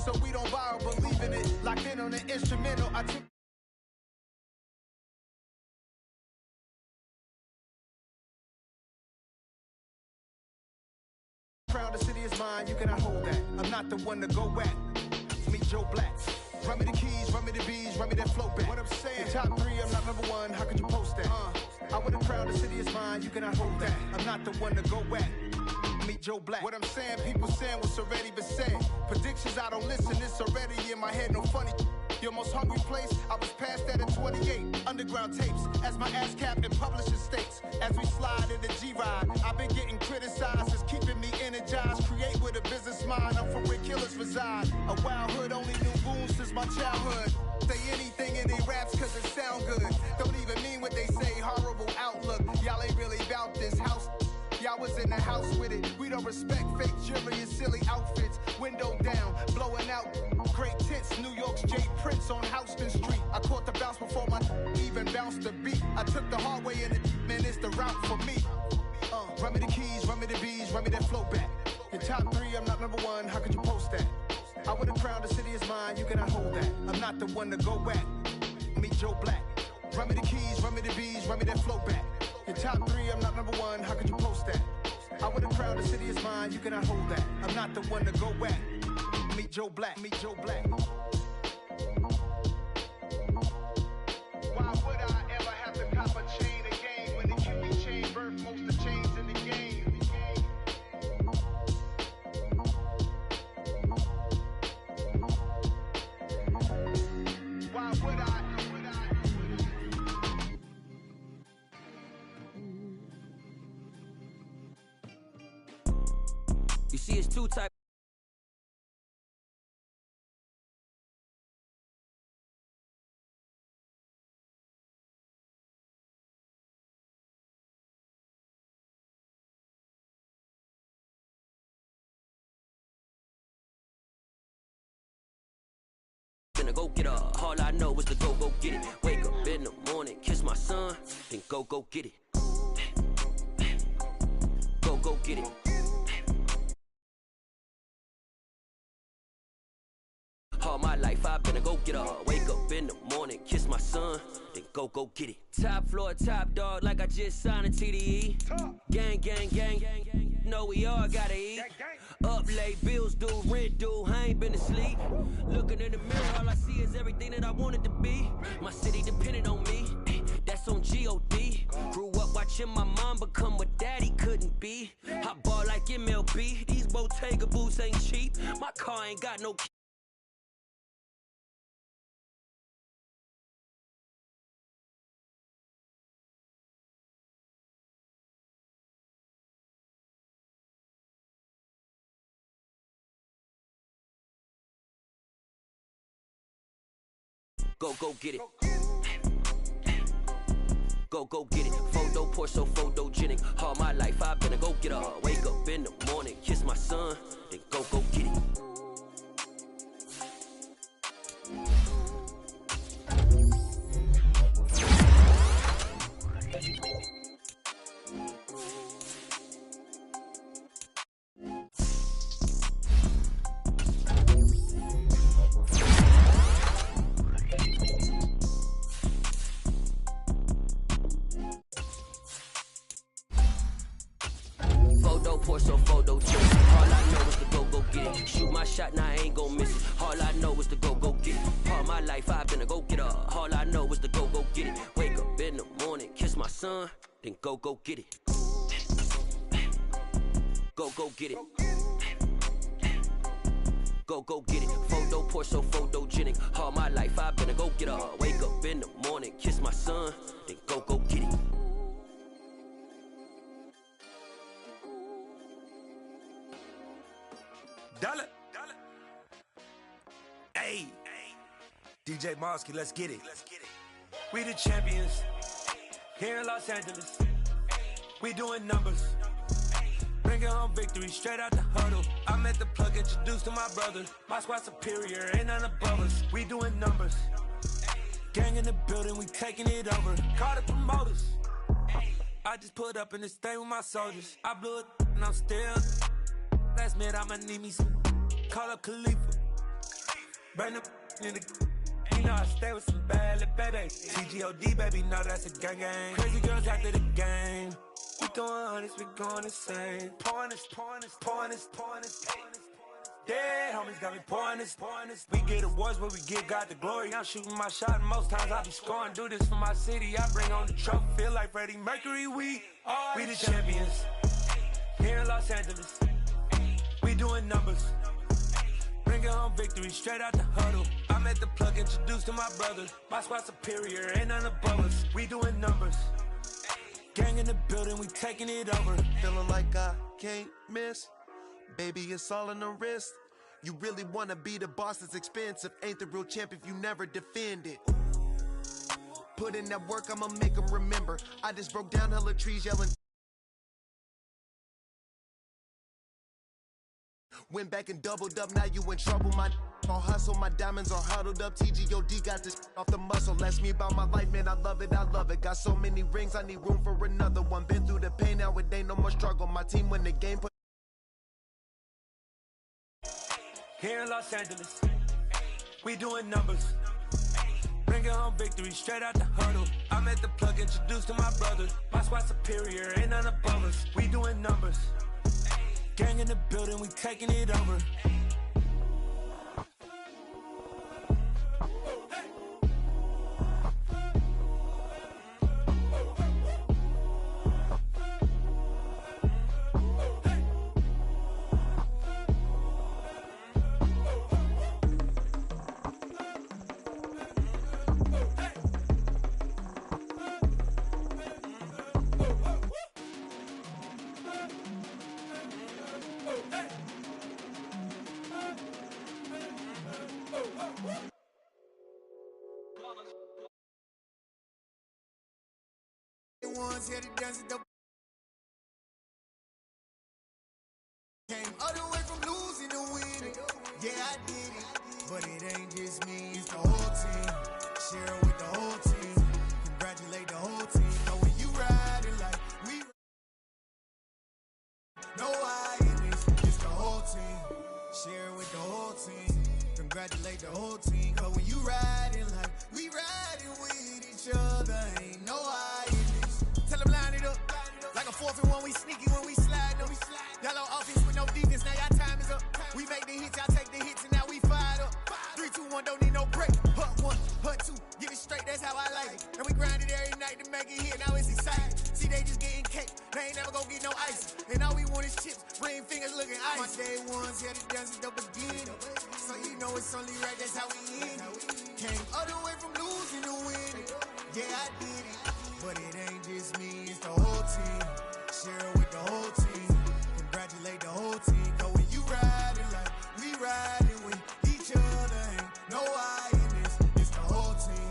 so we don't borrow, believe in it. Locked in on the instrumental, I took proud the city is mine, you cannot hold that. I'm not the one to go back. Meet Joe Black. Run me the keys, run me the bees, run me that flow back. What I'm saying, top 3, I'm not number 1, how could you post that? I would have crowned the city is mine, you cannot hold that. I'm not the one to go back. Meet Joe Black. What I'm saying, people saying what's already been said. Predictions, I don't listen, it's already in my head, no funny. Your most hungry place, I was past that at 28. Underground tapes, as my ass capped in publishing states. As we slide in the G-Ride, I've been getting criticized, it's keeping me energized. Create with a business mind, I'm from where killers reside. A wild hood, only knew goons since my childhood. Say anything in they raps cause it sound good. Don't even mean what they say, horrible outlook. Y'all ain't really about this house. Y'all was in the house with it. We don't respect fake jewelry and silly outfits. Window down, blowing out. Great tits, New York's J. Prince on Houston Street. I caught the bounce before my even bounced the beat. I took the hard way in it, man, it's the route for me. Run me the keys, run me the bees, run me that flow back. In top 3, I'm not number 1, how could you post that? I would have crowned the city is mine, you cannot hold that. I'm not the one to go back. Meet Joe Black. Run me the keys, run me the bees, run me that flow back. In top 3, I'm not number 1, how could you post that? I would have crowned the city is mine, you cannot hold that. I'm not the one to go back. Meet Joe Black, meet Joe Black. Why would I ever have to cop a chain again when the QB chain birthed most of the chains in the game? Why would I? You see, it's two types. Go get her. All I know is to go get it. Wake up in the morning, kiss my son, then go get it. Go get it. All my life I've been a go-getter. Wake up in the morning, kiss my son, then go get it. Top floor, top dog, like I just signed a TDE. Gang, gang, gang, gang, gang. Know we all gotta eat. Up late, bills due, rent due, I ain't been asleep. Looking in the mirror, all I see is everything that I wanted to be. My city depended on me, that's on G.O.D. Grew up watching my mom become what daddy couldn't be. I ball like MLB, these Bottega boots ain't cheap. My car ain't got no go get it. Go get it. Photo poor so photogenic. All my life I've been a go getter. Wake up in the morning, kiss my son, then go get it. Pour so photo chill. All I know is to go get it. Shoot my shot, now I ain't gon' miss it. All I know is to go get it. All my life I've been a go getter. All I know is to go get it. Wake up in the morning, kiss my son, then go get it. Go get it. Go get it. Photo pour so photogenic. All my life I've been a go getter. Wake up in the morning, kiss my son, then go get it. Dollar. Hey, DJ Mosky, let's get it. We the champions here in Los Angeles. We doing numbers, bringing home victory straight out the huddle. I'm at the plug, introduced to my brothers. My squad superior, ain't none above us. We doing numbers, gang in the building, we taking it over. Call the promoters. I just put up in this thing with my soldiers. I blew it and I'm still. Last minute I'ma need me some. Call up Khalifa. Bring the in the. You know I stay with some bad little baby. TGOD, baby, know that's a gang gang. Crazy girls after the game. We doing honest, we going insane. Pouring this. Dead homies got me pouring this. We get awards, but we give God the glory. I'm shooting my shot, and most times I be scoring. Do this for my city, I bring on the trophy. Feel like Freddie Mercury, we the champions. Here in Los Angeles, we doing numbers. Bringing home victory straight out the huddle. I'm at the plug, introduced to my brother. My squad superior, ain't none above us. We doing numbers. Gang in the building, we taking it over. Feeling like I can't miss. Baby, it's all in the wrist. You really wanna be the boss, it's expensive. Ain't the real champ if you never defend it. Put in that work, I'ma make them remember. I just broke down hella trees yelling. Went back and doubled up, now you in trouble. My all hustle, my diamonds are huddled up. TGOD got this off the muscle. Ask me about my life, man, I love it. Got so many rings, I need room for another one. Been through the pain, now it ain't no more struggle. My team win the game. Here in Los Angeles, we doing numbers. Bringing home victory straight out the huddle. I'm at the plug, introduced to my brother. My squad superior, ain't none above us. We doing numbers. Gang in the building, we taking it over. Ones here to dance at the came all the way from losing to winning. Yeah, I did it, but it ain't just me, it's the whole team. Share it with the whole team. Congratulate the whole team. Know when you riding like we no I in this, it's the whole team. Share it with the whole team. Congratulate the whole team. Cause when you riding like we riding with each other, ain't no I in this. Tell them line it up. Like a 4th and 1, we sneaky when we slide them. Yellow offense with no defense, now y'all time is up. We make the hits, y'all take the hits, and now we fired up. 3, 2, 1, don't need no break. Hut 1, hut 2, get it straight, that's how I like it. And we grind it every night to make it hit, now it's exciting. See, they just getting cake, they ain't never gonna get no ice. And all we want is chips, ring fingers looking ice. My day ones here to dance at the beginning. So you know it's only right, that's how we end it. Came all the way from losing to winning. Yeah, I did it, but it ain't just me, it's the whole team. Share it with the whole team. Congratulate the whole team. Cause when you riding like we riding with each other, ain't no I in this, it's the whole team.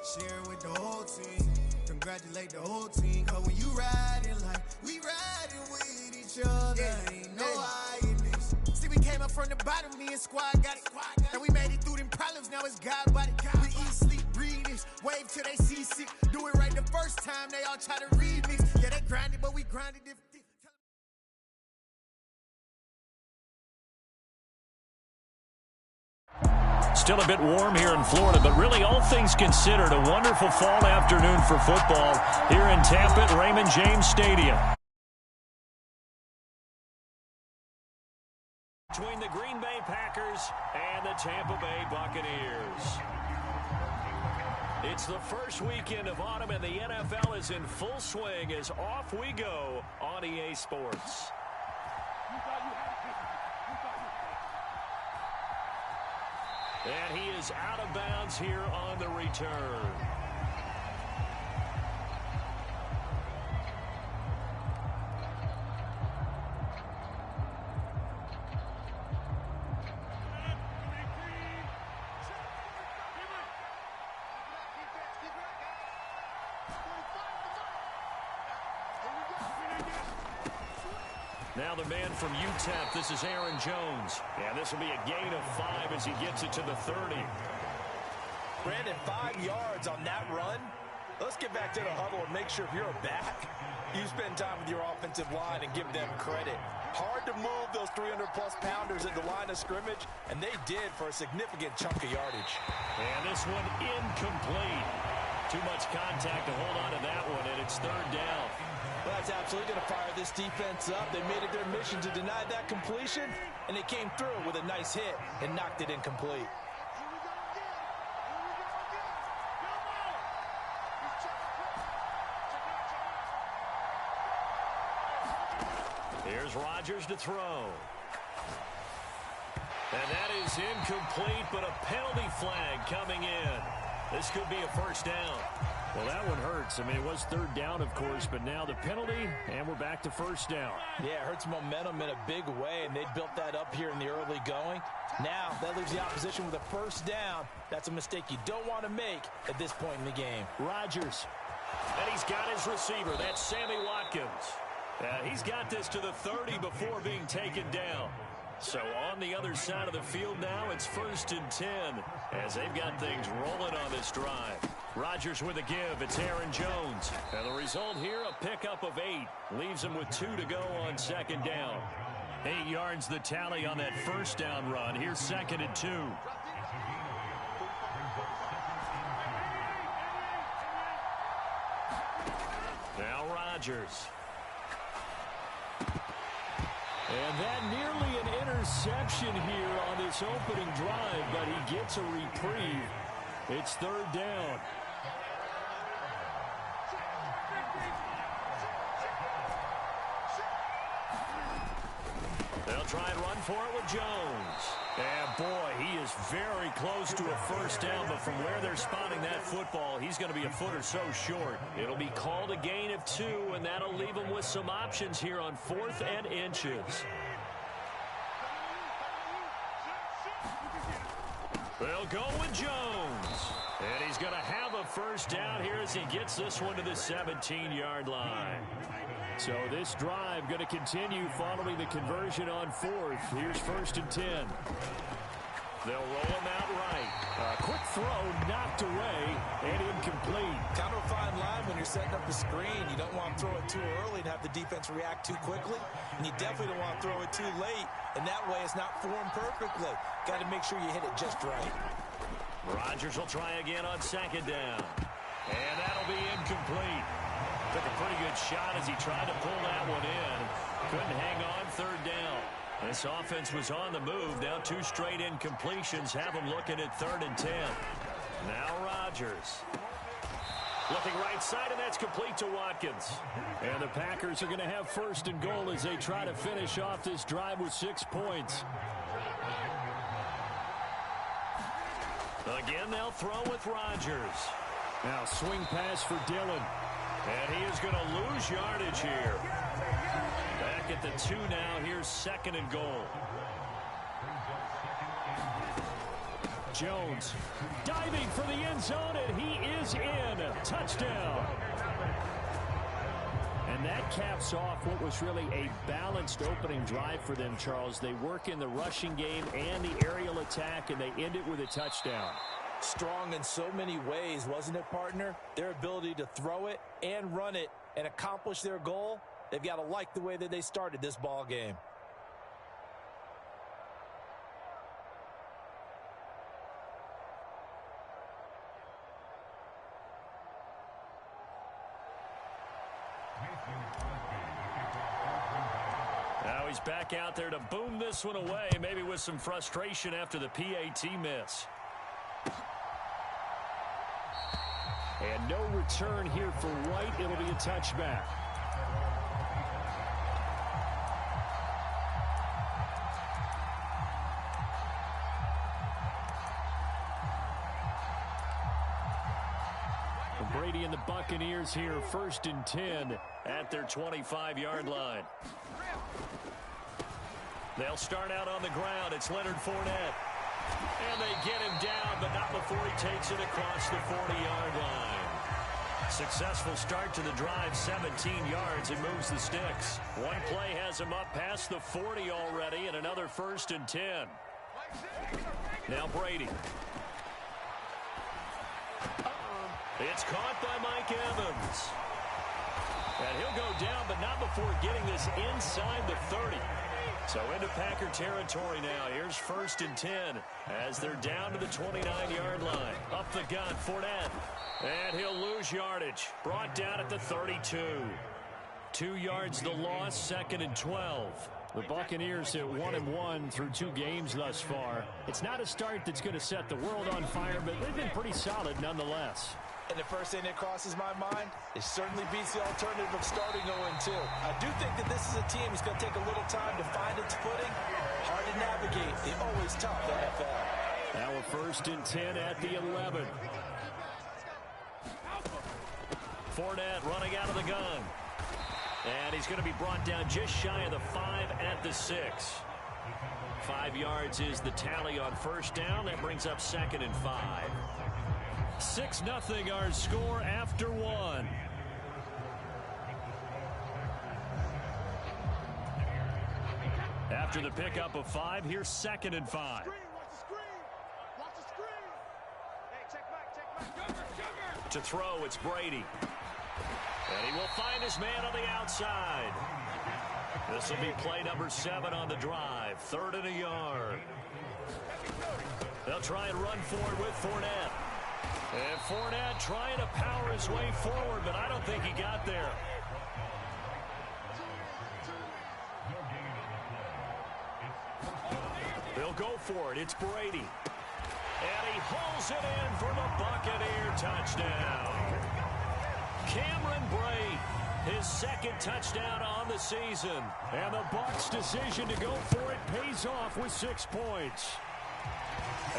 Share it with the whole team. Congratulate the whole team. Cause when you riding like we riding with each other, ain't no I in this. See, we came up from the bottom, me and squad got it. And we made it through them problems, now it's God body. We eat, sleep, breathe this, wave till they see sick. Do it right the first time, they all try to remix. Yeah, they grinded, but we grinded different. Still a bit warm here in Florida, but really all things considered, a wonderful fall afternoon for football here in Tampa at Raymond James Stadium. Between the Green Bay Packers and the Tampa Bay Buccaneers. It's the first weekend of autumn, and the NFL is in full swing as off we go on EA Sports. And he is out of bounds here on the return. Now the man from UTEP, this is Aaron Jones. Yeah, this will be a gain of 5 as he gets it to the 30. Brandon, 5 yards on that run. Let's get back to the huddle and make sure if you're a back, you spend time with your offensive line and give them credit. Hard to move those 300-plus pounders at the line of scrimmage, and they did for a significant chunk of yardage. And this one incomplete. Too much contact to hold on to that one, and it's third down. Well, that's absolutely going to fire this defense up. They made it their mission to deny that completion, and they came through with a nice hit and knocked it incomplete. Here's Rodgers to throw. And that is incomplete, but a penalty flag coming in. This could be a first down. Well, that one hurts. I mean, it was third down, of course, but now the penalty, and we're back to first down. Yeah, it hurts momentum in a big way, and they built that up here in the early going. Now, that leaves the opposition with a first down. That's a mistake you don't want to make at this point in the game. Rodgers. And he's got his receiver. That's Sammy Watkins. He's got this to the 30 before being taken down. So on the other side of the field now, it's 1st and 10 as they've got things rolling on this drive. Rodgers with a give. It's Aaron Jones. And the result here, a pickup of 8. Leaves him with 2 to go on second down. 8 yards the tally on that first down run. Here's 2nd and 2. Now Rodgers. And that nearly an interception here on this opening drive, but he gets a reprieve. It's third down. They'll try and run for it with Jones. And boy, he is very close to a first down, but from where they're spotting that football, he's going to be a foot or so short. It'll be called a gain of 2, and that'll leave him with some options here on 4th and inches. They'll go with Jones. And he's going to have a first down here as he gets this one to the 17-yard line. So this drive going to continue following the conversion on 4th. Here's 1st and 10. They'll roll him out right. A quick throw knocked away and incomplete. Kind of a fine line when you're setting up a screen. You don't want to throw it too early and have the defense react too quickly. And you definitely don't want to throw it too late. And that way it's not formed perfectly. Got to make sure you hit it just right. Rodgers will try again on 2nd down. And that'll be incomplete. Took a pretty good shot as he tried to pull that one in. Couldn't hang on 3rd down. This offense was on the move. Now 2 straight incompletions have them looking at 3rd and 10. Now Rodgers. Looking right side, and that's complete to Watkins. And the Packers are going to have 1st and goal as they try to finish off this drive with 6 points. Again, they'll throw with Rodgers. Now swing pass for Dillon. And he is going to lose yardage here. Back at the 2 now. Here's 2nd and goal. Jones diving for the end zone, and he is in. Touchdown. And that caps off what was really a balanced opening drive for them, Charles. They work in the rushing game and the aerial attack, and they end it with a touchdown. Strong in so many ways, wasn't it, partner? Their ability to throw it and run it and accomplish their goal, they've got to like the way that they started this ball game. Now he's back out there to boom this one away, maybe with some frustration after the PAT miss. And no return here for White. It'll be a touchback. Brady and the Buccaneers here, 1st and 10 at their 25-yard line. They'll start out on the ground. It's Leonard Fournette. And they get him down, but not before he takes it across the 40-yard line. Successful start to the drive, 17 yards, and moves the sticks. One play has him up past the 40 already, and another 1st and 10. Now Brady. It's caught by Mike Evans. And he'll go down, but not before getting this inside the 30. So into Packer territory now. Here's 1st and 10 as they're down to the 29-yard line. Up the gun, Fournette. And he'll lose yardage. Brought down at the 32. 2 yards the loss, 2nd and 12. The Buccaneers at 1-1 through 2 games thus far. It's not a start that's going to set the world on fire, but they've been pretty solid nonetheless. And the first thing that crosses my mind, it certainly beats the alternative of starting 0-2. I do think that this is a team that's going to take a little time to find its footing. Hard to navigate. The always tough NFL. Now a 1st and 10 at the 11. Fournette running out of the gun. And he's going to be brought down just shy of the 5 at the 6. 5 yards is the tally on 1st down. That brings up 2nd and 5. 6-0 our score after 1. After the pickup of 5, here's 2nd and 5. To throw, it's Brady. And he will find his man on the outside. This will be play number 7 on the drive. 3rd and a yard. They'll try and run forward with Fournette. And Fournette trying to power his way forward, but I don't think he got there. They'll go for it. It's Brady. And he hauls it in for the Buccaneer touchdown. Cameron Brate, his 2nd touchdown on the season. And the Bucs' decision to go for it pays off with 6 points.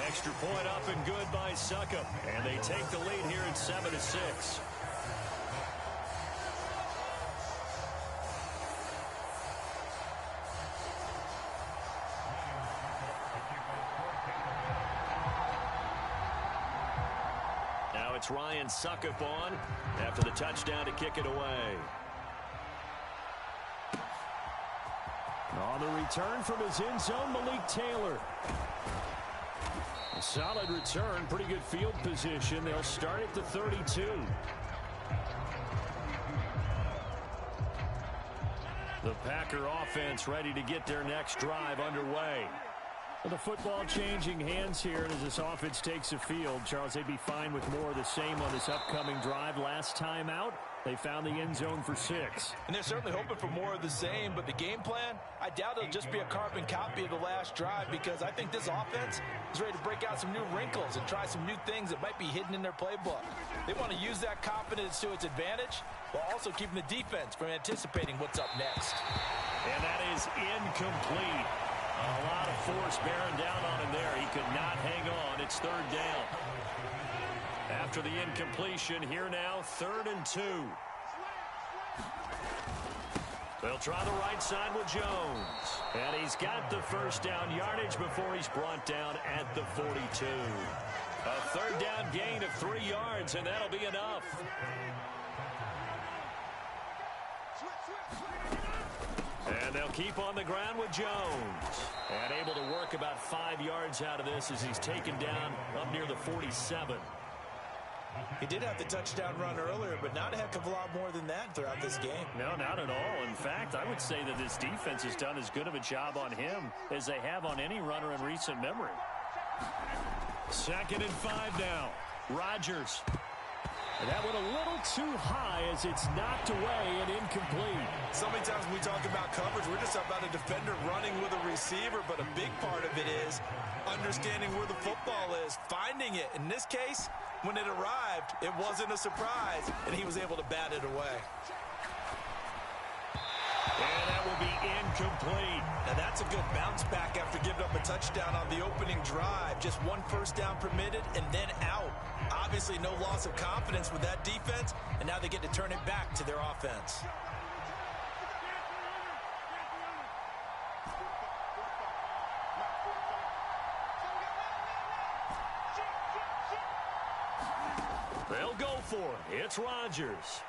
Extra point up and good by Succop. And they take the lead here at 7-6. Now it's Ryan Succop on after the touchdown to kick it away. On the return from his end zone, Malik Taylor. A solid return, pretty good field position. They'll start at the 32. The Packer offense ready to get their next drive underway. The football changing hands here as this offense takes the field. Charles, they'd be fine with more of the same on this upcoming drive. Last time out, they found the end zone for 6. And they're certainly hoping for more of the same, but the game plan, I doubt it'll just be a carbon copy of the last drive, because I think this offense is ready to break out some new wrinkles and try some new things that might be hidden in their playbook. They want to use that confidence to its advantage while also keeping the defense from anticipating what's up next. And that is incomplete. A lot of force bearing down on him there. He could not hang on. It's 3rd down. After the incompletion, here now, 3rd and 2. They'll try the right side with Jones. And he's got the 1st down yardage before he's brought down at the 42. A 3rd down gain of 3 yards, and that'll be enough. And they'll keep on the ground with Jones. And able to work about 5 yards out of this as he's taken down up near the 47. He did have the touchdown run earlier, but not a heck of a lot more than that throughout this game. No, not at all. In fact, I would say that this defense has done as good of a job on him as they have on any runner in recent memory. 2nd and 5 now. Rodgers. And that went a little too high as it's knocked away and incomplete. So many times when we talk about coverage, we're just about a defender running with a receiver, but a big part of it is understanding where the football is, finding it. In this case, when it arrived, it wasn't a surprise, and he was able to bat it away. And that will be incomplete. Now that's a good bounce back after giving up a touchdown on the opening drive. Just 1 first down permitted and then out. Obviously no loss of confidence with that defense, and now they get to turn it back to their offense. They'll go for it. It's Rodgers.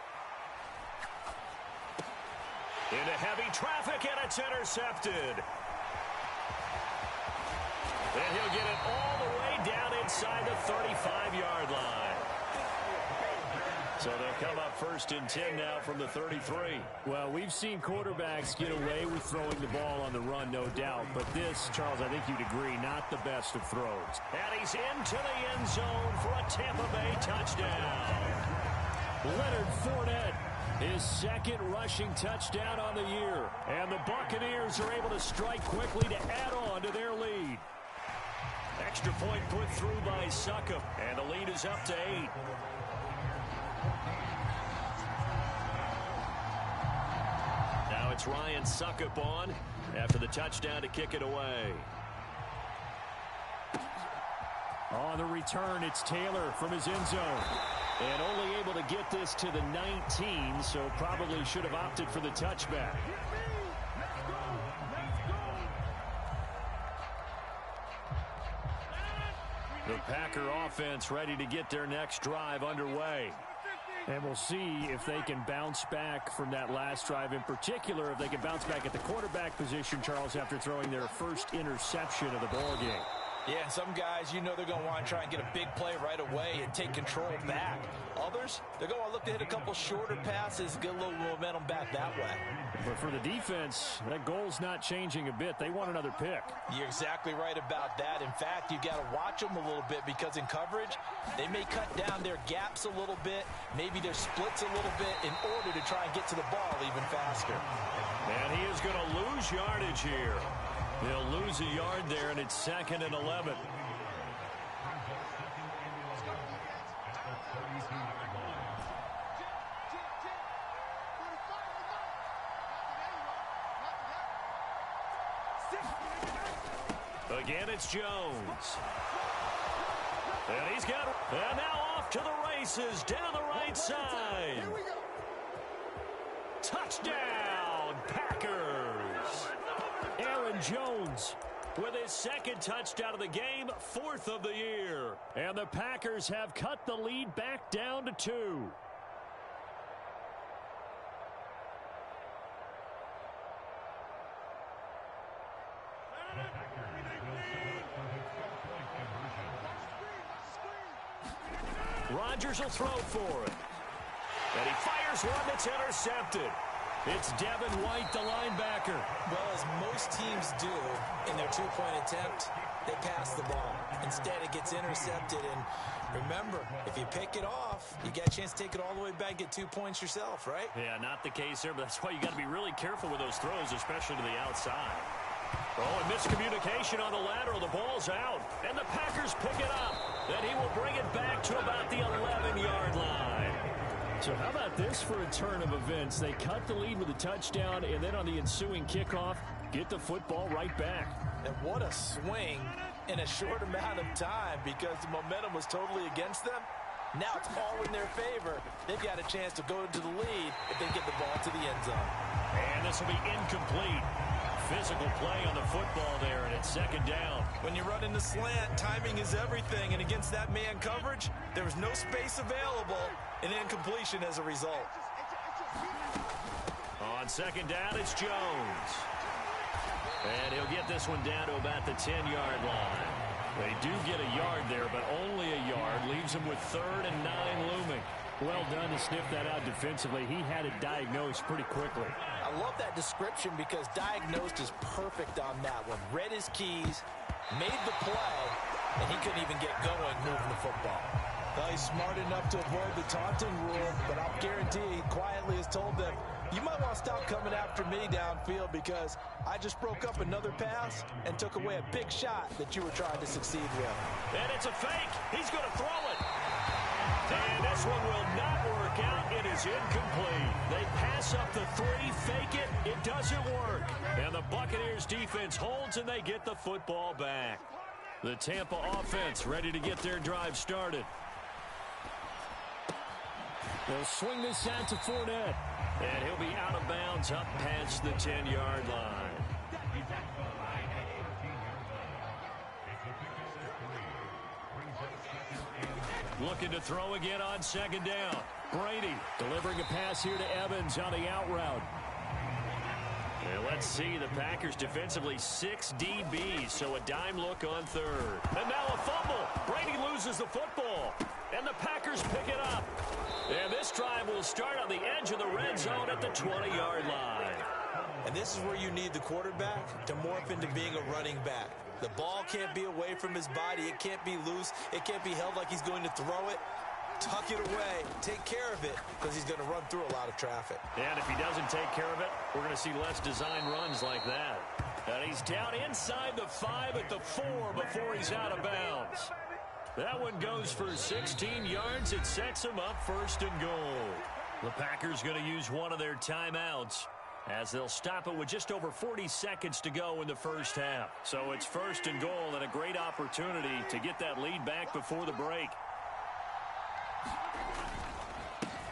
Into heavy traffic, and it's intercepted. And he'll get it all the way down inside the 35-yard line. So they'll come up 1st and 10 now from the 33. Well, we've seen quarterbacks get away with throwing the ball on the run, no doubt. But this, Charles, I think you'd agree, not the best of throws. And he's into the end zone for a Tampa Bay touchdown. Leonard Fournette, his 2nd rushing touchdown on the year. And the Buccaneers are able to strike quickly to add on to their lead. Extra point put through by Succop, and the lead is up to 8. Now it's Ryan Succop on after the touchdown to kick it away. On the return, it's Taylor from his end zone. And only able to get this to the 19, so probably should have opted for the touchback. The Packer offense ready to get their next drive underway. And we'll see if they can bounce back from that last drive, in particular if they can bounce back at the quarterback position, Charles, after throwing their first interception of the ballgame. Yeah, some guys, you know they're going to want to try and get a big play right away and take control back. Others, they're going to look to hit a couple shorter passes, get a little momentum back that way. But for the defense, that goal's not changing a bit. They want another pick. You're exactly right about that. In fact, you got to watch them a little bit because in coverage, they may cut down their gaps a little bit, maybe their splits a little bit in order to try and get to the ball even faster. And he is going to lose yardage here. He'll lose a yard there, and it's 2nd and 11. Again, it's Jones. And he's got, and now off to the races, down the right side. Touchdown, Packers. Aaron Jones with his 2nd touchdown of the game, 4th of the year. And the Packers have cut the lead back down to 2. Rodgers will throw for it. And he fires one that's intercepted. It's Devin White, the linebacker. Well, as most teams do in their two-point attempt, they pass the ball. Instead, it gets intercepted. And remember, if you pick it off, you get a chance to take it all the way back, get 2 points yourself, right? Yeah, not the case here, but that's why you got to be really careful with those throws, especially to the outside. Oh, and miscommunication on the lateral. The ball's out, and the Packers pick it up. Then he will bring it back to about the 11-yard line. So how about this for a turn of events? They cut the lead with a touchdown, and then on the ensuing kickoff, get the football right back. And what a swing in a short amount of time because the momentum was totally against them. Now it's all in their favor. They've got a chance to go into the lead if they get the ball to the end zone. And this will be incomplete. Physical play on the football there, and it's 2nd down. When you run in the slant, timing is everything, and against that man coverage, there was no space available, and incompletion as a result. On 2nd down, it's Jones. And he'll get this one down to about the 10-yard line. They do get a yard there, but only a yard. Leaves them with 3rd and 9 looming. Well done to sniff that out defensively. He had it diagnosed pretty quickly. I love that description because diagnosed is perfect on that one. Read his keys, made the play, and he couldn't even get going moving the football. Well, he's smart enough to avoid the taunting rule, but I'll guarantee he quietly has told them, you might want to stop coming after me downfield because I just broke up another pass and took away a big shot that you were trying to succeed with. And it's a fake. He's going to throw it. And this one will not work out. It is incomplete. They pass up the 3, fake it. It doesn't work. And the Buccaneers defense holds and they get the football back. The Tampa offense ready to get their drive started. They'll swing this out to Fournette. And he'll be out of bounds up past the 10-yard line. Looking to throw again on 2nd down. Brady delivering a pass here to Evans on the out route. And let's see, the Packers defensively 6 DBs, so a dime look on 3rd. And now a fumble. Brady loses the football. And the Packers pick it up. And this drive will start on the edge of the red zone at the 20-yard line. And this is where you need the quarterback to morph into being a running back. The ball can't be away from his body. It can't be loose. It can't be held like he's going to throw it. Tuck it away. Take care of it because he's going to run through a lot of traffic. And if he doesn't take care of it, we're going to see less design runs like that. And he's down inside the 5 at the 4 before he's out of bounds. That one goes for 16 yards. It sets him up 1st and goal. The Packers going to use one of their timeouts as they'll stop it with just over 40 seconds to go in the first half. So it's 1st and goal and a great opportunity to get that lead back before the break.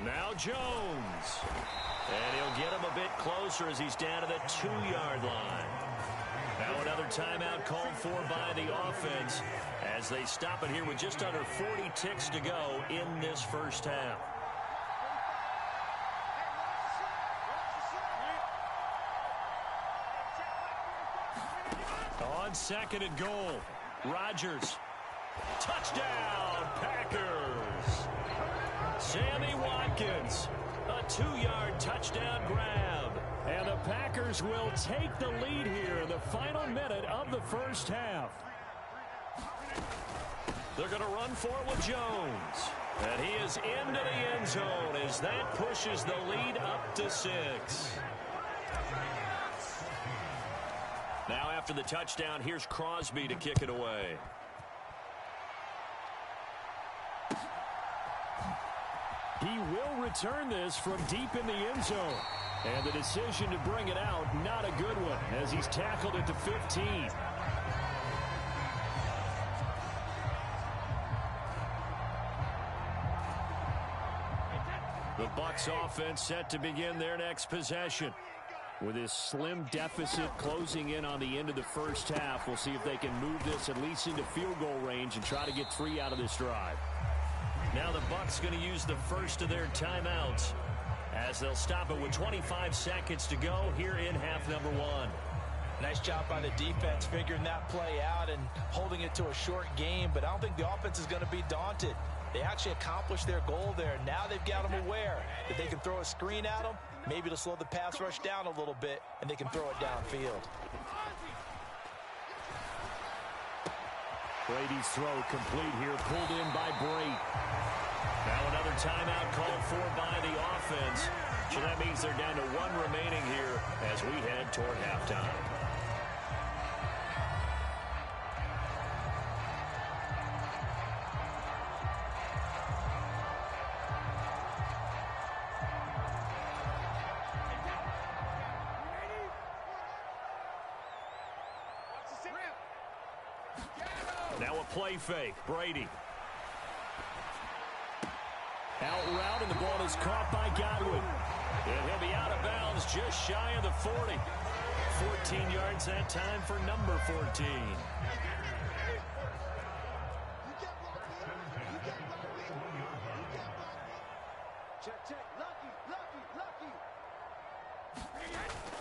Now Jones. And he'll get him a bit closer as he's down to the 2-yard line. Now another timeout called for by the offense as they stop it here with just under 40 ticks to go in this first half. On 2nd and goal, Rodgers. Touchdown, Packers. Sammy Watkins, a 2-yard touchdown grab. And the Packers will take the lead here in the final minute of the first half. They're going to run for it with Jones. And he is into the end zone as that pushes the lead up to 6. Now after the touchdown, here's Crosby to kick it away. He will return this from deep in the end zone. And the decision to bring it out, not a good one, as he's tackled at the 15. The Bucs offense set to begin their next possession. With his slim deficit closing in on the end of the first half, we'll see if they can move this at least into field goal range and try to get 3 out of this drive. Now the Bucs going to use the first of their timeouts as they'll stop it with 25 seconds to go here in half number 1. Nice job by the defense figuring that play out and holding it to a short game, but I don't think the offense is going to be daunted. They actually accomplished their goal there. Now they've got them aware that they can throw a screen at them, maybe to slow the pass rush down a little bit, and they can throw it downfield. Brady's throw complete here, pulled in by Brady. Now another timeout called for by the offense. So that means they're down to 1 remaining here as we head toward halftime. Now a play fake. Brady. Out route, and the ball is caught by Godwin. And he'll be out of bounds just shy of the 40. 14 yards that time for number 14.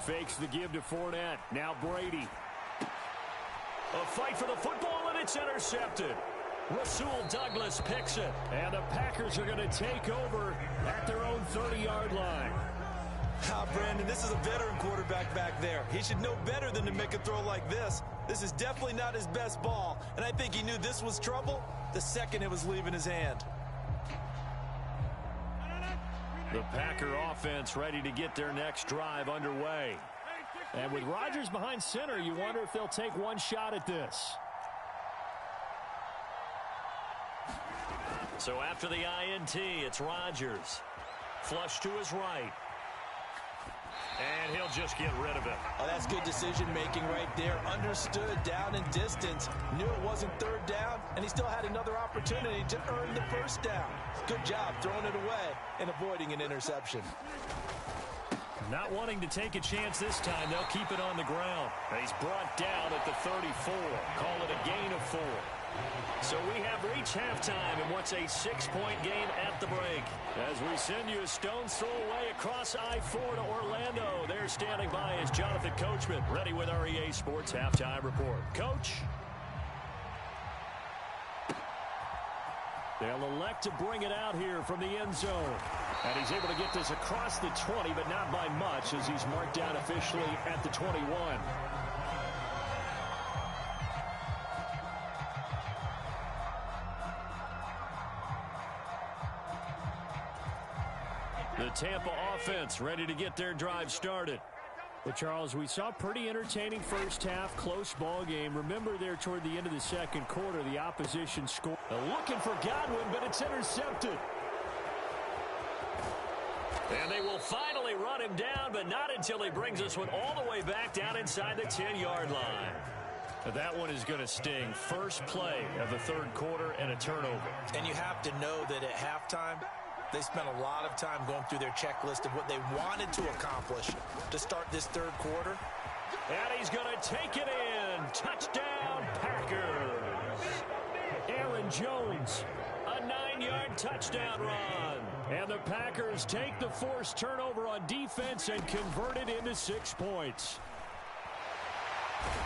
Fakes the give to Fournette. Now Brady. A fight for the football, and it's intercepted. Rasul Douglas picks it. And the Packers are going to take over at their own 30-yard line. Brandon, this is a veteran quarterback back there. He should know better than to make a throw like this. This is definitely not his best ball, and I think he knew this was trouble the second it was leaving his hand. The Packer offense ready to get their next drive underway. And with Rodgers behind center, you wonder if they'll take one shot at this. So after the INT, it's Rodgers. Flush to his right. And he'll just get rid of it. Oh, that's good decision-making right there. Understood down and distance. Knew it wasn't third down, and he still had another opportunity to earn the first down. Good job throwing it away and avoiding an interception. Not wanting to take a chance this time, they'll keep it on the ground. He's brought down at the 34. Call it a gain of 4. So we have reached halftime in what's a 6-point game at the break. As we send you a stone's throw away across I-4 to Orlando. There standing by is Jonathan Coachman, ready with our EA Sports Halftime Report. Coach? They'll elect to bring it out here from the end zone. And he's able to get this across the 20, but not by much, as he's marked down officially at the 21. The Tampa offense ready to get their drive started. Well, Charles, we saw a pretty entertaining first half, close ball game. Remember there toward the end of the second quarter, the opposition scored. Looking for Godwin, but it's intercepted. And they will finally run him down, but not until he brings this one all the way back down inside the 10-yard line. That one is going to sting. First play of the third quarter and a turnover. And you have to know that at halftime, they spent a lot of time going through their checklist of what they wanted to accomplish to start this third quarter. And he's going to take it in. Touchdown, Packers. Aaron Jones, a 9-yard touchdown run. And the Packers take the forced turnover on defense and convert it into 6 points.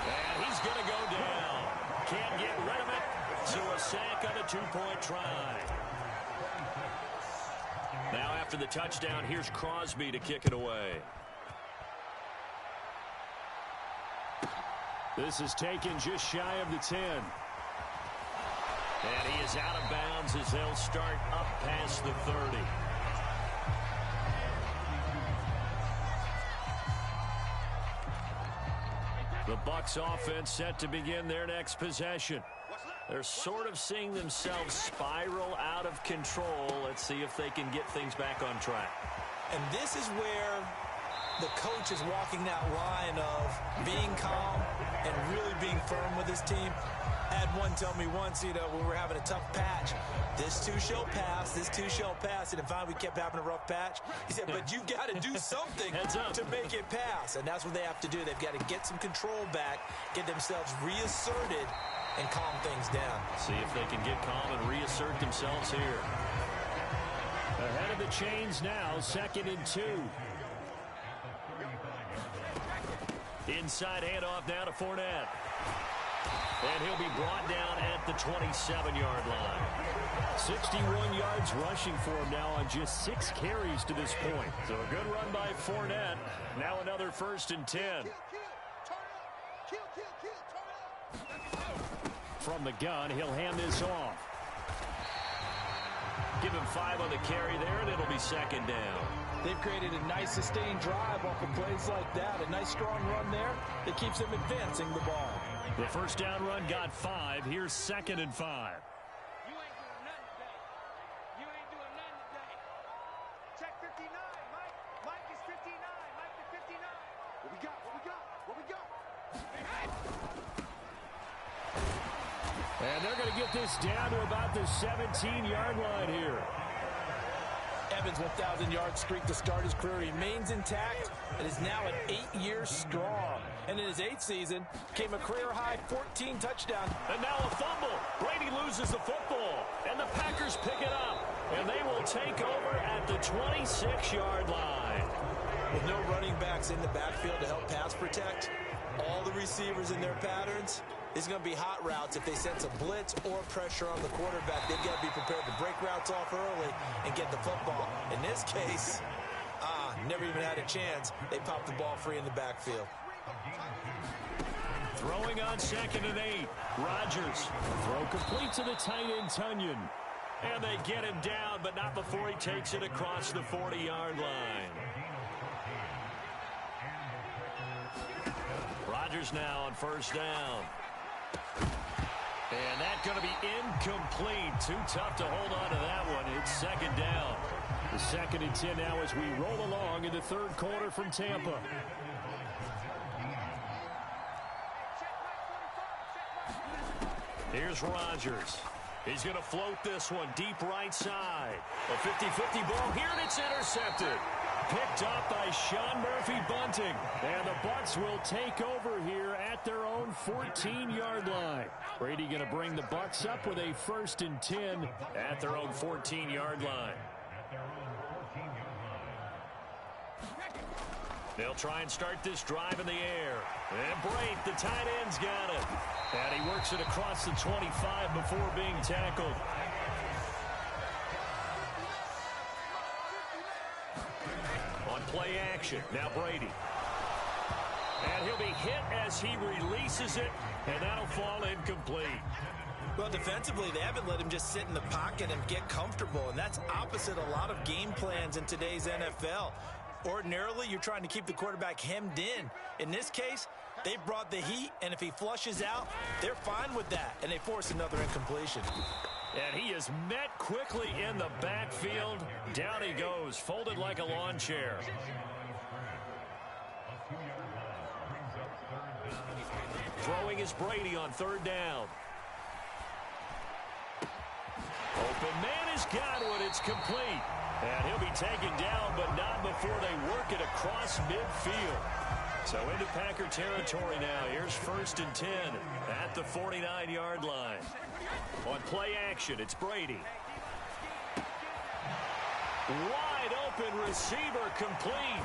And he's going to go down. Can't get rid of it. So a sack on a 2-point try. Now after the touchdown, here's Crosby to kick it away. This is taken just shy of the 10. And he is out of bounds as they'll start up past the 30. The Bucs offense set to begin their next possession. They're sort of seeing themselves spiral out of control. Let's see if they can get things back on track. And this is where the coach is walking that line of being calm and really being firm with his team. I had one tell me once, we were having a tough patch. This too shall pass, this too shall pass. And finally we kept having a rough patch. He said, but you've got to do something to make it pass. And that's what they have to do. They've got to get some control back, get themselves reasserted, and calm things down. See if they can get calm and reassert themselves here. Ahead of the chains now, 2nd and 2. Inside handoff now to Fournette. And he'll be brought down at the 27-yard line. 61 yards rushing for him now on just 6 carries to this point. So a good run by Fournette. Now another 1st and 10. From the gun, he'll hand this off. Give him 5 on the carry there, and it'll be 2nd down. They've created a nice sustained drive off of plays like that. A nice strong run there that keeps them advancing the ball. The first down run got 5. Here's 2nd and 5. You ain't doing nothing today. You ain't doing nothing today. Check 59, Mike. Mike is 59. Mike is 59. What we got? What we got? What we got? And they're going to get this down to about the 17-yard line here. Evans' 1,000-yard streak to start his career remains intact and is now at 8 years strong. And in his 8th season, came a career-high 14 touchdowns. And now a fumble. Brady loses the football, and the Packers pick it up. And they will take over at the 26-yard line. With no running backs in the backfield to help pass protect, all the receivers in their patterns, it's going to be hot routes. If they sense a blitz or pressure on the quarterback, they've got to be prepared to break routes off early and get the football. In this case, never even had a chance. They popped the ball free in the backfield. Throwing on 2nd and 8. Rodgers. Throw complete to the tight end, Tunyon. And they get him down, but not before he takes it across the 40-yard line. Rodgers now on 1st down. And that's going to be incomplete. Too tough to hold on to that one. It's 2nd down. The 2nd and 10 now as we roll along in the third quarter from Tampa. Here's Rodgers. He's going to float this one deep right side. A 50-50 ball here, and it's intercepted. Picked up by Sean Murphy-Bunting. And the Bucs will take over here at their own 14-yard line. Brady going to bring the Bucs up with a 1st and 10 at their own 14-yard line. They'll try and start this drive in the air. And Brate, the tight end's got it. And he works it across the 25 before being tackled. Play action. Now Brady. And he'll be hit as he releases it, and that'll fall incomplete. Well, defensively, they haven't let him just sit in the pocket and get comfortable, and that's opposite a lot of game plans in today's NFL. Ordinarily, you're trying to keep the quarterback hemmed in. In this case, they brought the heat, and if he flushes out, they're fine with that, and they force another incompletion. And he is met quickly in the backfield. Down he goes, folded like a lawn chair. Throwing is Brady on third down. Open man has got one. It's complete. And he'll be taken down, but not before they work it across midfield. So into Packer territory now. Here's 1st and 10 at the 49-yard line. On play action, it's Brady. Wide open receiver complete.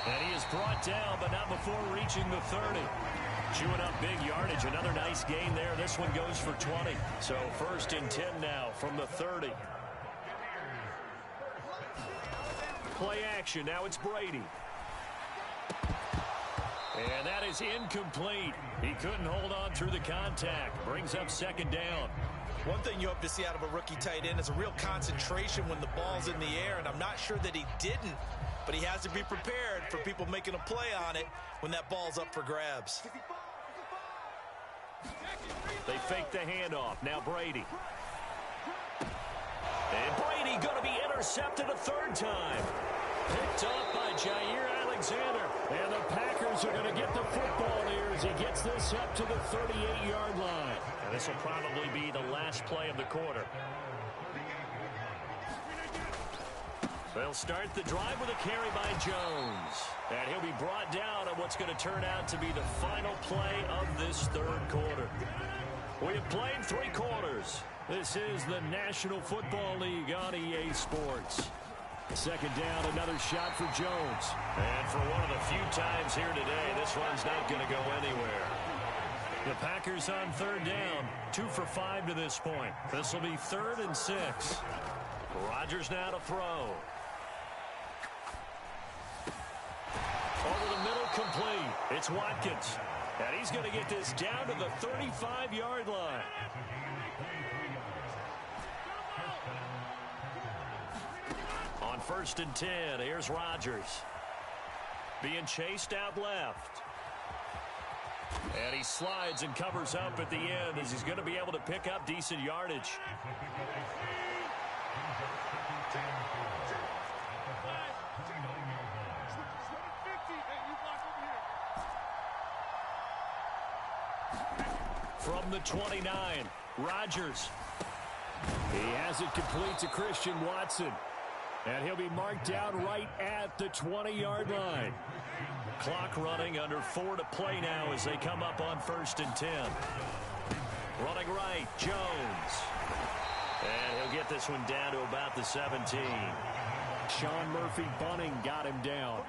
And he is brought down, but not before reaching the 30. Chewing up big yardage. Another nice gain there. This one goes for 20. So 1st and 10 now from the 30. Play action. Now it's Brady. And that is incomplete. He couldn't hold on through the contact. Brings up 2nd down. One thing you hope to see out of a rookie tight end is a real concentration when the ball's in the air, and I'm not sure that he didn't, but he has to be prepared for people making a play on it when that ball's up for grabs. They fake the handoff. Now Brady. And Brady going to be intercepted a 3rd time. Picked up by Jair Alexander. And the Packers are going to get the football here as he gets this up to the 38-yard line. And this will probably be the last play of the quarter. They'll start the drive with a carry by Jones. And he'll be brought down on what's going to turn out to be the final play of this 3rd quarter. We have played 3 quarters. This is the National Football League on EA Sports. 2nd down, another shot for Jones. And for one of the few times here today, this one's not going to go anywhere. The Packers on 3rd down, 2 for 5 to this point. This will be 3rd and 6. Rodgers now to throw. Over the middle, complete. It's Watkins. And he's going to get this down to the 35-yard line. On 1st and 10, here's Rodgers. Being chased out left. And he slides and covers up at the end as he's going to be able to pick up decent yardage. From the 29, Rodgers. He has it complete to Christian Watson. And he'll be marked down right at the 20-yard line. Clock running, under 4 to play now as they come up on 1st and 10. Running right, Jones. And he'll get this one down to about the 17. Sean Murphy bunting got him down.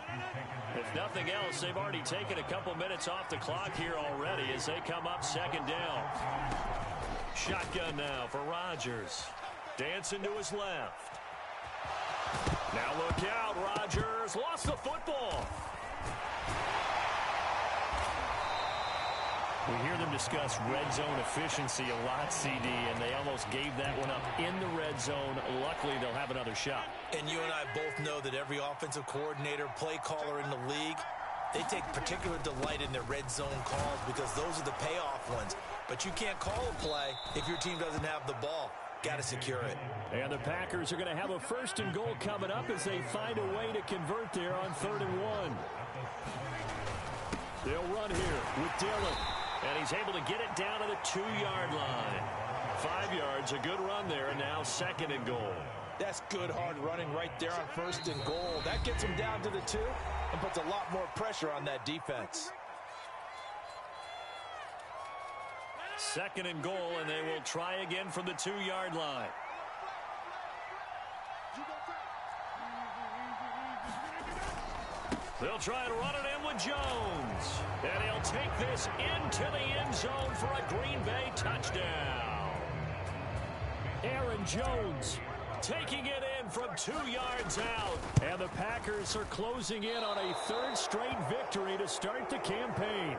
If nothing else, they've already taken a couple minutes off the clock here already as they come up 2nd down. Shotgun now for Rodgers. Dancing to his left. Now look out, Rodgers lost the football. We hear them discuss red zone efficiency a lot, CD, and they almost gave that one up in the red zone. Luckily, they'll have another shot. And you and I both know that every offensive coordinator, play caller in the league, they take particular delight in their red zone calls because those are the payoff ones. But you can't call a play if your team doesn't have the ball. Got to secure it. And the Packers are going to have a 1st and goal coming up as they find a way to convert there on 3rd and 1. They'll run here with Dillon. And he's able to get it down to the 2-yard line. 5 yards, a good run there, and now 2nd and goal. That's good hard running right there on 1st and goal. That gets him down to the 2 and puts a lot more pressure on that defense. 2nd and goal, and they will try again from the 2-yard line. They'll try to run it in with Jones. And he'll take this into the end zone for a Green Bay touchdown. Aaron Jones taking it in one from 2 yards out. And the Packers are closing in on a third straight victory to start the campaign.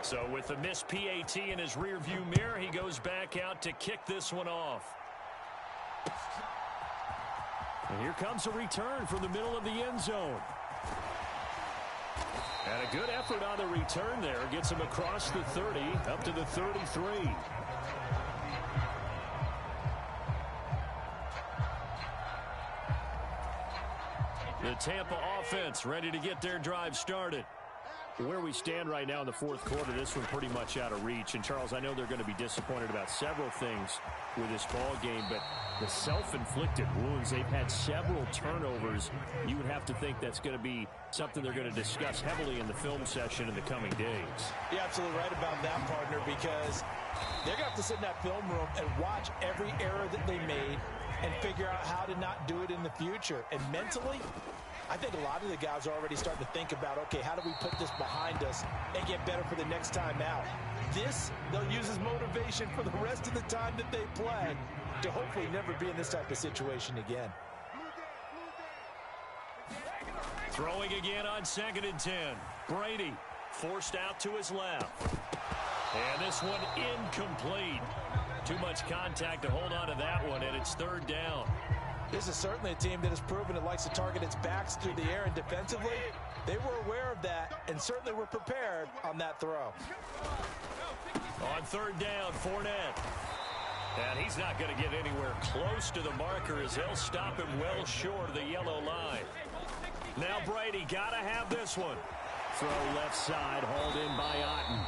So with the missed PAT in his rearview mirror, he goes back out to kick this one off. And here comes a return from the middle of the end zone. And a good effort on the return there. Gets him across the 30, up to the 33. The Tampa offense ready to get their drive started. Where we stand right now in the fourth quarter, this one pretty much out of reach. And, Charles, I know they're going to be disappointed about several things with this ball game, but the self-inflicted wounds, they've had several turnovers. You would have to think that's going to be something they're going to discuss heavily in the film session in the coming days. You're absolutely right about that, partner, because they're going to have to sit in that film room and watch every error that they made and figure out how to not do it in the future. And mentally, I think a lot of the guys are already starting to think about, okay, how do we put this behind us and get better for the next time out? This, they'll use as motivation for the rest of the time that they play to hopefully never be in this type of situation again. Throwing again on 2nd and 10. Brady forced out to his left. And this one incomplete. Too much contact to hold on to that one, and it's 3rd down. This is certainly a team that has proven it likes to target its backs through the air, and defensively, they were aware of that and certainly were prepared on that throw. On 3rd down, Fournette. And he's not going to get anywhere close to the marker as they'll stop him well short of the yellow line. Now Brady got to have this one. Throw left side, hauled in by Otten.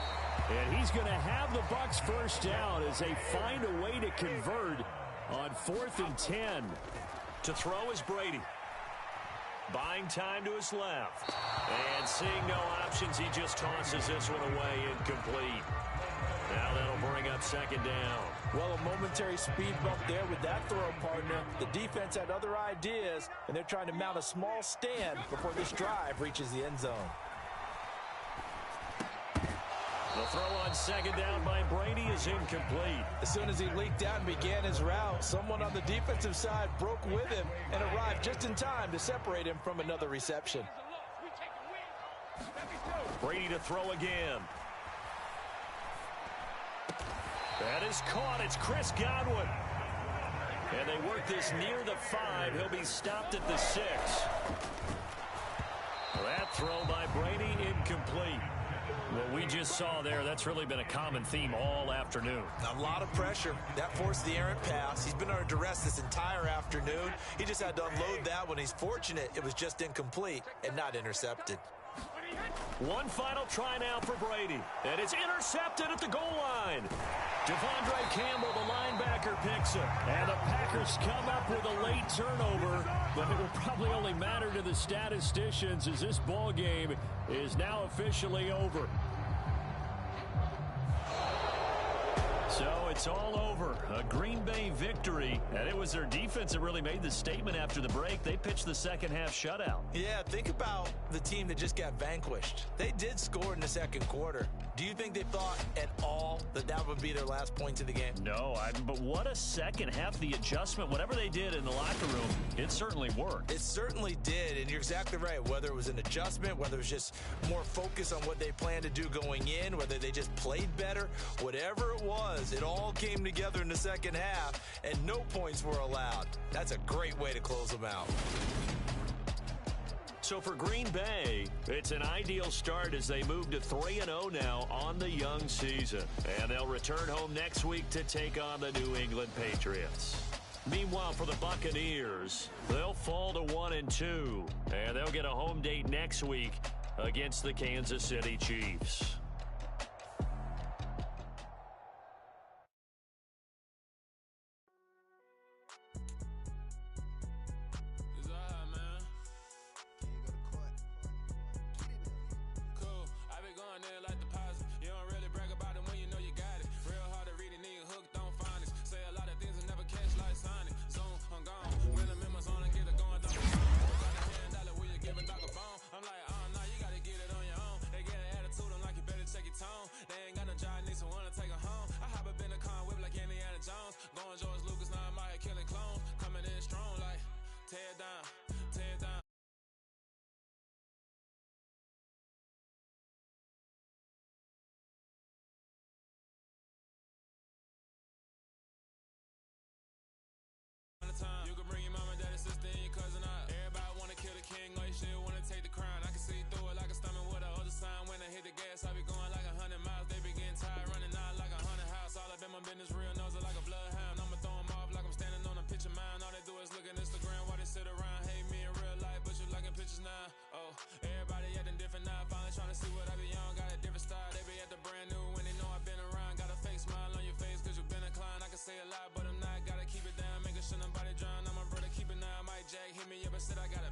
And he's going to have the Bucs first down as they find a way to convert on 4th and 10. To throw is Brady. Buying time to his left. And seeing no options, he just tosses this one away, incomplete. Now that'll bring up 2nd down. Well, a momentary speed bump there with that throw, partner. The defense had other ideas, and they're trying to mount a small stand before this drive reaches the end zone. The throw on 2nd down by Brady is incomplete. As soon as he leaked out and began his route, someone on the defensive side broke with him and arrived just in time to separate him from another reception. Brady to throw again. That is caught. It's Chris Godwin. And they work this near the 5. He'll be stopped at the 6. That throw by Brady incomplete. What we just saw there, that's really been a common theme all afternoon. A lot of pressure. That forced the errant pass. He's been under duress this entire afternoon. He just had to unload that one. He's fortunate it was just incomplete and not intercepted. One final try now for Brady. And it's intercepted at the goal line. Devondre Campbell, the linebacker, picks it. And the Packers come up with a late turnover, but it will probably only matter to the statisticians as this ball game is now officially over. So it's all over. A Green Bay victory. And it was their defense that really made the statement after the break. They pitched the second half shutout. Yeah, think about the team that just got vanquished. They did score in the second quarter. Do you think they thought at all that that would be their last points of the game? No, but what a second half. The adjustment, whatever they did in the locker room, it certainly worked. It certainly did, and you're exactly right. Whether it was an adjustment, whether it was just more focus on what they planned to do going in, whether they just played better, whatever it was, it all came together in the second half, and no points were allowed. That's a great way to close them out. So for Green Bay, it's an ideal start as they move to 3-0 now on the young season. And they'll return home next week to take on the New England Patriots. Meanwhile, for the Buccaneers, they'll fall to 1-2. And they'll get a home date next week against the Kansas City Chiefs. I'm like, oh, no, you gotta get it on your own. They get an attitude, I'm like, you better said I got